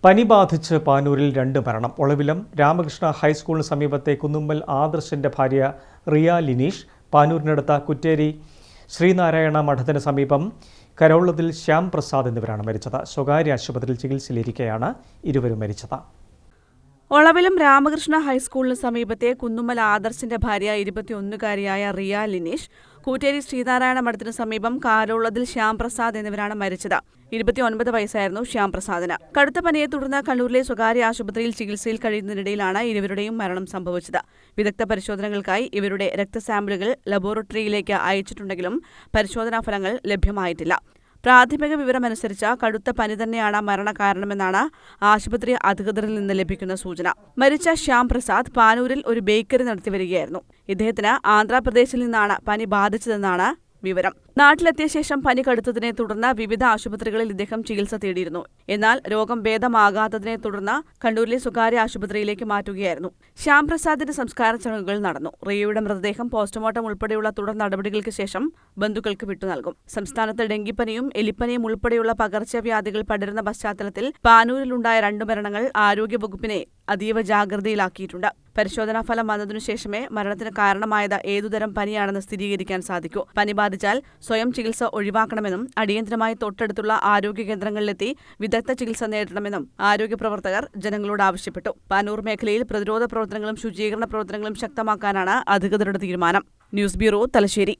പനി ബാധിച്ച് പാനൂരിൽ 2 മരണം. ഒളവിലം രാമകൃഷ്ണ ഹൈസ്കൂളിന് സമീപത്തെ കുന്നുമ്മൽ ആദർശന്റെ ഭാര്യ റിയ ലിനീഷ്, പാനൂരിനടുത്ത കുറ്റേരി ശ്രീനാരായണ മഠത്തിന് സമീപം കരോളത്തിൽ ശ്യാം പ്രസാദ് എന്നിവരാണ് മരിച്ചത്. സ്വകാര്യ ആശുപത്രിയിൽ ചികിത്സയിലിരിക്കെയാണ് ഇരുവരും മരിച്ചത്. ഒളവിലം രാമകൃഷ്ണ ഹൈസ്കൂളിന് സമീപത്തെ കുന്നുമ്മൽ ആദർശന്റെ ഭാര്യ 21-കാരിയായ റിയ ലിനീഷ്, കൂറ്റേരി ശ്രീനാരായണ മഠത്തിന് സമീപം കാരോളത്തിൽ ശ്യാം പ്രസാദ് എന്നിവരാണ് മരിച്ചത്. 29 വയസ്സായിരുന്നു ശ്യാം പ്രസാദിന്. കടുത്ത പനിയെ തുടർന്ന് കണ്ണൂരിലെ സ്വകാര്യ ആശുപത്രിയിൽ ചികിത്സയിൽ കഴിയുന്നതിനിടയിലാണ് ഇരുവരുടെയും മരണം സംഭവിച്ചത്. വിദഗ്ധ പരിശോധനകൾക്കായി ഇവരുടെ രക്തസാമ്പിളുകൾ ലബോറട്ടറിയിലേക്ക് അയച്ചിട്ടുണ്ടെങ്കിലും പരിശോധനാ ഫലങ്ങൾ ലഭ്യമായിട്ടില്ല. പ്രാഥമിക വിവരമനുസരിച്ച് കടുത്ത പനി തന്നെയാണ് മരണകാരണമെന്നാണ് ആശുപത്രി അധികൃതരിൽ നിന്ന് ലഭിക്കുന്ന സൂചന. മരിച്ച ശ്യാം പ്രസാദ് പാനൂരിൽ ഒരു ബേക്കറി നടത്തിവരികയായിരുന്നു. ഇദ്ദേഹത്തിന് ആന്ധ്രാപ്രദേശിൽ നിന്നാണ് പനി ബാധിച്ചതെന്നാണ് വിവരം. നാട്ടിലെത്തിയ ശേഷം പനി കടുത്തതിനെ തുടർന്ന് വിവിധ ആശുപത്രികളിൽ ഇദ്ദേഹം ചികിത്സ തേടിയിരുന്നു. എന്നാൽ രോഗം ഭേദമാകാത്തതിനെ തുടർന്ന് കണ്ണൂരിലെ സ്വകാര്യ ആശുപത്രിയിലേക്ക് മാറ്റുകയായിരുന്നു. ശ്യാം പ്രസാദിന്റെ സംസ്കാര ചടങ്ങുകൾ നടന്നു. റിയയുടെ മൃതദേഹം പോസ്റ്റ്മോർട്ടം ഉൾപ്പെടെയുള്ള തുടർ നടപടികൾക്ക് ശേഷം ബന്ധുക്കൾക്ക് വിട്ടുനൽകും. സംസ്ഥാനത്ത് ഡെങ്കിപ്പനിയും എലിപ്പനിയും ഉൾപ്പെടെയുള്ള പകർച്ചവ്യാധികൾ പടരുന്ന പശ്ചാത്തലത്തിൽ പാനൂരിലുണ്ടായ 2 മരണങ്ങൾ ആരോഗ്യവകുപ്പിനെ അതീവ ജാഗ്രതയിലാക്കിയിട്ടുണ്ട്. പരിശോധനാ ഫലം വന്നതിനുശേഷമേ മരണത്തിന് കാരണമായത് ഏതുതരം പനിയാണെന്ന് സ്ഥിരീകരിക്കാൻ സാധിക്കൂ. പനി ബാധിച്ചാൽ സ്വയം ചികിത്സ ഒഴിവാക്കണമെന്നും അടിയന്തരമായി തൊട്ടടുത്തുള്ള ആരോഗ്യ കേന്ദ്രങ്ങളിലെത്തി വിദഗ്ധ ചികിത്സ നേടണമെന്നും ആരോഗ്യ പ്രവർത്തകർ ജനങ്ങളോട് ആവശ്യപ്പെട്ടു. പാനൂർ മേഖലയിൽ പ്രതിരോധ പ്രവർത്തനങ്ങളും ശുചീകരണ പ്രവർത്തനങ്ങളും ശക്തമാക്കാനാണ് അധികൃതരുടെ തീരുമാനം. News bureau, Thalassery.